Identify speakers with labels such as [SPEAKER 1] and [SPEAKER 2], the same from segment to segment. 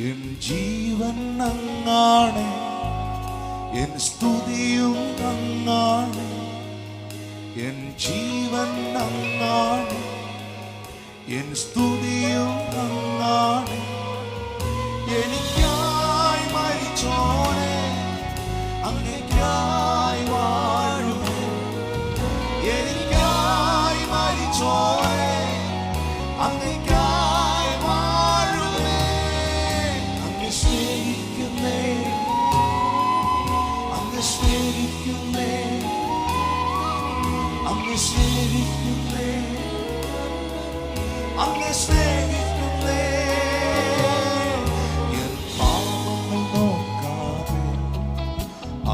[SPEAKER 1] N ജീവൻ അങ്ങാണ്, N സ്തുതിയും അങ്ങാണ്. എൻ ജീവൻ അങ്ങാണ്, എൻ സ്തുതിയും അങ്ങാണ്. എനിക്കായി മരിച്ചോനെ, അങ്ങേയ്ക്കായി വാഴുമേ. എനിക്കായി മരിച്ചോനെ, അങ്ങേയ്ക്കായി വാഴുമേ. അങ്ങ് സ്നേഹിക്കുന്നേ, അങ്ങ് സ്നേഹിക്കുന്നേ, അങ്ങ് സ്നേഹിക്കുന്നേ, അങ്ങ് സ്നേഹിക്കുന്നേ. എൻ പാപങ്ങൾ നോക്കാതെ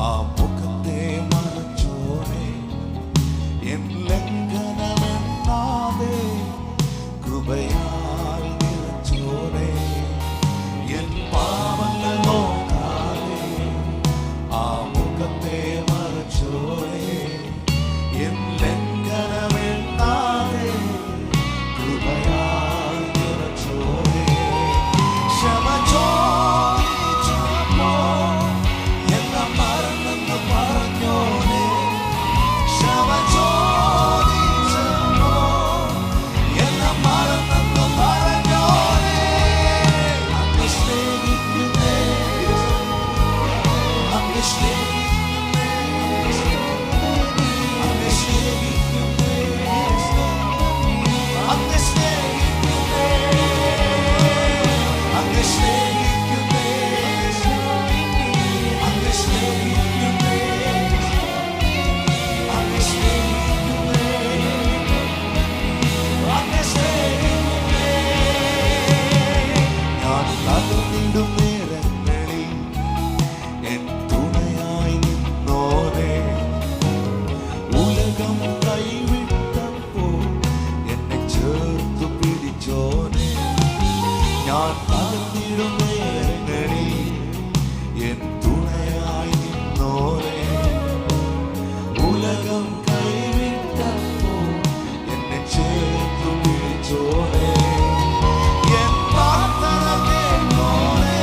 [SPEAKER 1] ആ മുഖത്തെ മറച്ചോനെ, എൻ ലംഘനമെന്നാതെ കൃപയാൽ നിറച്ചോനെ. എൻ പാപങ്ങൾ നോക്കാതെ ആ മുഖത്തെ മറച്ചോനെ, എൻ ലംഘനമെന്നാതെ കൃപയാൽ നിറച്ചോനെ. ക്ഷമ ചോദിച്ചപ്പോൾ എല്ലാം മറന്നെന്ന് പറഞ്ഞോനെ. ക്ഷമ ചോദിച്ചപ്പോൾ എല്ലാം മറന്നെന്ന് പറഞ്ഞോനെ. അങ്ങ് സ്നേഹിക്കുന്നേ, അങ്ങ് സ്നേഹിക്കുന്നേ, അങ്ങ് സ്നേഹിക്കുന്നേ, അങ്ങ് സ്നേഹിക്കുന്നേ, അങ്ങ് സ്നേഹിക്കുന്നേ, അങ്ങ് സ്നേഹിക്കുന്നേ, അങ്ങ് സ്നേഹിക്കുന്നേ, അങ്ങ് സ്നേഹിക്കുന്നേ. ഞാൻ തകർന്നിടും നേരങ്ങളിൽ എൻ തുണയായി നിന്നോനെ. ഉലകം കൈവിട്ടപ്പോൾ എന്നെ ചേർത്തു പിടിച്ചോനെ. ഞാൻ തകർന്നിടും നേരങ്ങളിൽ എൻ തുണയായി നിന്നോനെ. ഉലകം കൈവിട്ടപ്പോൾ എന്നെ ചേർത്തു പിടിച്ചോനെ. എൻ പ്രാർത്ഥന കേട്ടോനെ,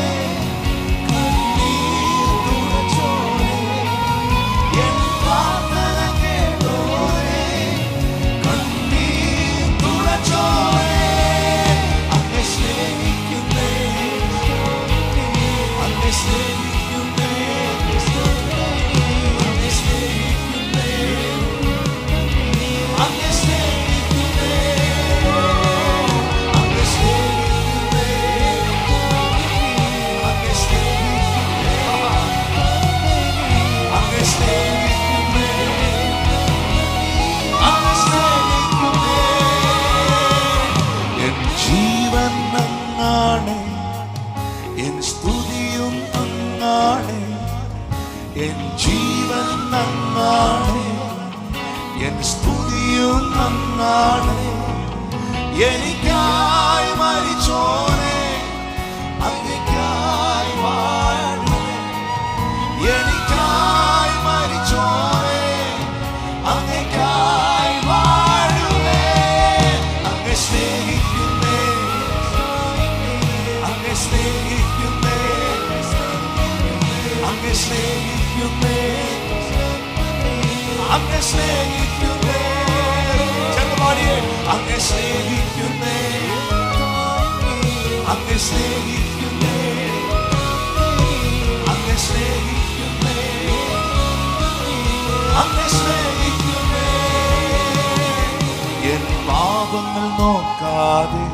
[SPEAKER 1] കണ്ണീർ തുടച്ചോനെ. എൻ പ്രാർത്ഥന കേട്ടോനെ, കണ്ണീർ തുടച്ചോനെ. അങ്ങ് സ്നേഹിക്കുന്നേ, അങ്ങ് സ്നേഹിക്കുന്നേ, അങ്ങ് സ്നേഹിക്കുന്നേ, അങ്ങ് സ്നേഹിക്കുന്നേ, അങ്ങ് സ്നേഹിക്കുന്നേ, അങ്ങ് സ്നേഹിക്കുന്നേ, അങ്ങ് സ്നേഹിക്കുന്നേ, അങ്ങ് സ്നേഹിക്കുന്നേ. എൻ ജീവൻ അങ്ങാണ്, എൻ സ്തുതിയും അങ്ങാണ്. എൻ ജീവൻ അങ്ങാണ്, എൻ സ്തുതിയും അങ്ങാണ്. എനിക്കായി മരിച്ചോനെ, അങ്ങേയ്ക്കായി വാഴുമേ. എനിക്കായി മരിച്ചോനെ, അങ്ങേയ്ക്കായി വാഴുമേ. അങ്ങ് സ്നേഹിക്കുന്നേ, അങ്ങ് സ്നേഹിക്കുന്നേ, അങ്ങ് സ്നേഹിക്കുന്നേ, അങ്ങ് സ്നേഹിക്കുന്നേ. ചെറുപാടിയെ അങ്ങ് സ്നേഹിക്കുന്നേ, അങ്ങ് സ്നേഹിക്കുന്നേ, അങ്ങ് സ്നേഹിക്കുന്നേ, അങ്ങ് സ്നേഹിക്കുന്നേ. എൻ പാപങ്ങൾ നോക്കാതെ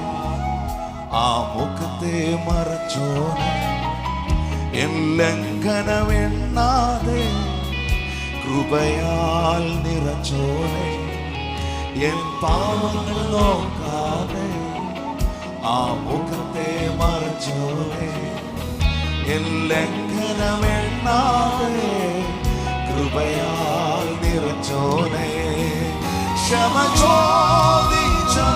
[SPEAKER 1] ആ മുഖത്തെ മറച്ചോനെ. എൻ ലംഘനമെണ്ണാതെ കൃപയാൽ നിറച്ചോനെ. എൻ പാപങ്ങൾ നോക്കാതെ ആ മുഖത്തെ മറച്ചോനെ. എൻ ലംഘനമെണ്ണാതെ കൃപയാൽ നിറച്ചോനെ. ക്ഷമ ചോദിച്ചപ്പോൾ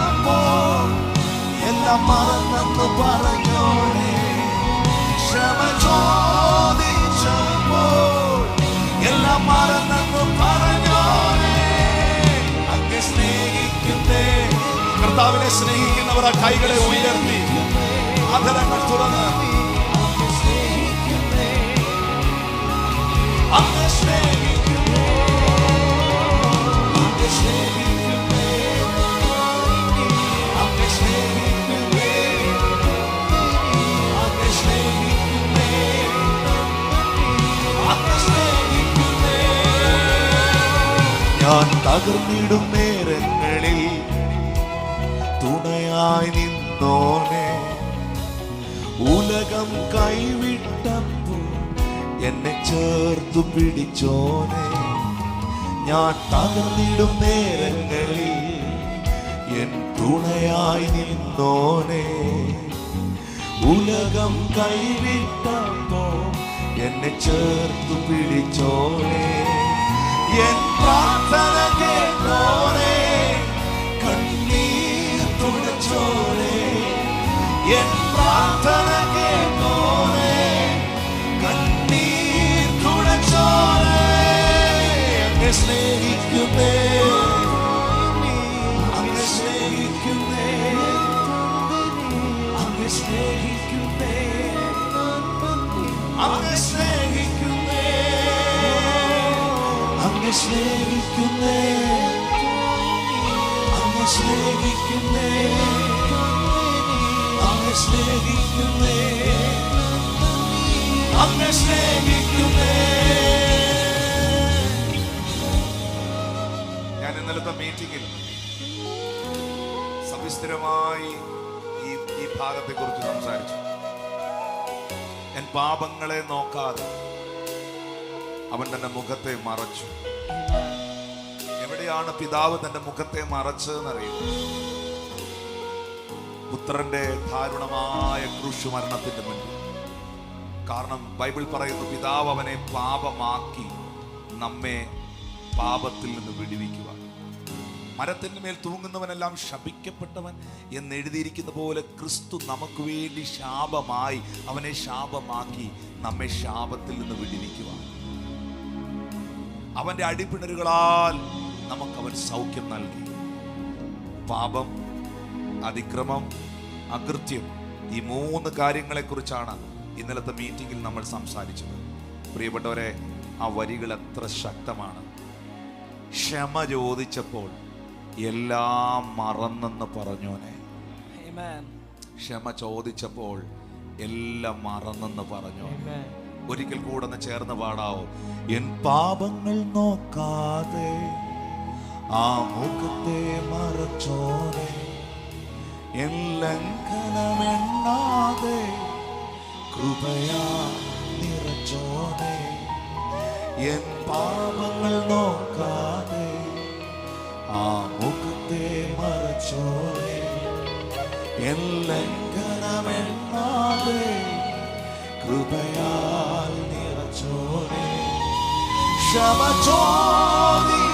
[SPEAKER 1] എല്ലാം മറന്നെന്ന് പറഞ്ഞോനെ. ക്ഷമ ചോദിച്ചപ്പോൾ എല്ലാം മറന്നെന്ന് പറഞ്ഞോനെ. അങ്ങ് സ്നേഹിക്കുന്നേ. കർത്താവിനെ സ്നേഹിക്കുന്നവർ ആ കൈകളെ ഉയർത്തി അധരങ്ങൾ തുറന്ന് അങ്ങ് സ്നേഹിക്കുന്നേ, അങ്ങ് സ്നേഹിക്കുന്നേ, അങ്ങ് സ്നേഹിക്കുന്നേ, അങ്ങ് സ്നേഹിക്കുന്നേ, അങ്ങ് സ്നേഹിക്കുന്നേ. ഞാൻ തകർന്നിടും നേരങ്ങളിൽ തുണയായി നിന്നോനെ, ഉലകം കൈവിട്ടപ്പോൾ എന്നെ ചേർത്തു പിടിച്ചോനെ. ഞാൻ തകർന്നിടും നേരങ്ങളിൽ എൻ തുണയായി നിന്നോനെ, ഉലകം കൈവിട്ടപ്പോൾ എന്നെ ചേർത്തു പിടിച്ചോനെ. എൻ പ്രാർത്ഥന കേട്ടോനെ, കണ്ണീർ തുടച്ചോനെ. എൻ പ്രാർത്ഥന കേട്ടോനെ, കണ്ണീർ തുടച്ചോനെ. അങ്ങ് സ്നേഹിക്കുന്നേ, അങ്ങ് സ്നേഹിക്കുന്നേ, അങ്ങ് സ്നേഹിക്കുന്നേ, അങ്ങ് സ്നേഹിക്കുന്നേ, അങ്ങ് സ്നേഹിക്കുന്നേ, അങ്ങ് സ്നേഹിക്കുന്നേ, അങ്ങ് സ്നേഹിക്കുന്നേ, അങ്ങ് സ്നേഹിക്കുന്നേ. ഞാൻ ഇന്നലത്തെ മീറ്റിംഗിൽ സവിസ്തരമായി ഈ ഭാഗത്തെ കുറിച്ച് സംസാരിച്ചു. ഞാൻ പാപങ്ങളെ നോക്കാതെ അവൻ തന്റെ മുഖത്തെ മറച്ചു. എവിടെയാണ് പിതാവ് തന്റെ മുഖത്തെ മറച്ചതെന്നറിയുന്നു? പുത്രന്റെ ദാരുണമായ ക്രൂശ് മരണത്തിന്റെ മുന്നിൽ. കാരണം ബൈബിൾ പറയുന്നു, പിതാവ് അവനെ പാപമാക്കി നമ്മെ പാപത്തിൽ നിന്ന് വിടുവിക്കുക. മരത്തിന് മേൽ തൂങ്ങുന്നവനെല്ലാം ശപിക്കപ്പെട്ടവൻ എന്നെഴുതിയിരിക്കുന്ന പോലെ ക്രിസ്തു നമുക്ക് വേണ്ടി ശാപമായി, അവനെ ശാപമാക്കി നമ്മെ ശാപത്തിൽ നിന്ന് വിടുവിക്കുക. അവന്റെ അടിപ്പിണരുകളാൽ നമുക്കവൻ സൗഖ്യം നൽകി. പാപം, അതിക്രമം, അകൃത്യം, ഈ 3 കാര്യങ്ങളെക്കുറിച്ചാണ് ഇന്നലത്തെ മീറ്റിംഗിൽ നമ്മൾ സംസാരിച്ചത്. പ്രിയപ്പെട്ടവരെ, ആ വരികൾ എത്ര ശക്തമാണ്. ക്ഷമ ചോദിച്ചപ്പോൾ എല്ലാം മറന്നെന്ന് പറഞ്ഞോനെ. ക്ഷമ ചോദിച്ചപ്പോൾ എല്ലാം മറന്നെന്ന് പറഞ്ഞോനെ. ഒരിക്കൽ കൂടെ ഒന്ന് ചേർന്ന് പാടാവോ? എൻ പാപങ്ങൾ നോക്കാതെ ആ മുഖത്തെ മറച്ചോനെ, എൻ ലംഘനമെണ്ണാതെ കൃപയാ നിറച്ചോനെ. എൻ പാപങ്ങൾ നോക്കാതെ ആ മുഖത്തെ മറച്ചോനെ, എൻ ലംഘനമെണ്ണാതെ കൃപയാൽ നിറച്ചോനെ. ക്ഷമ ചോദി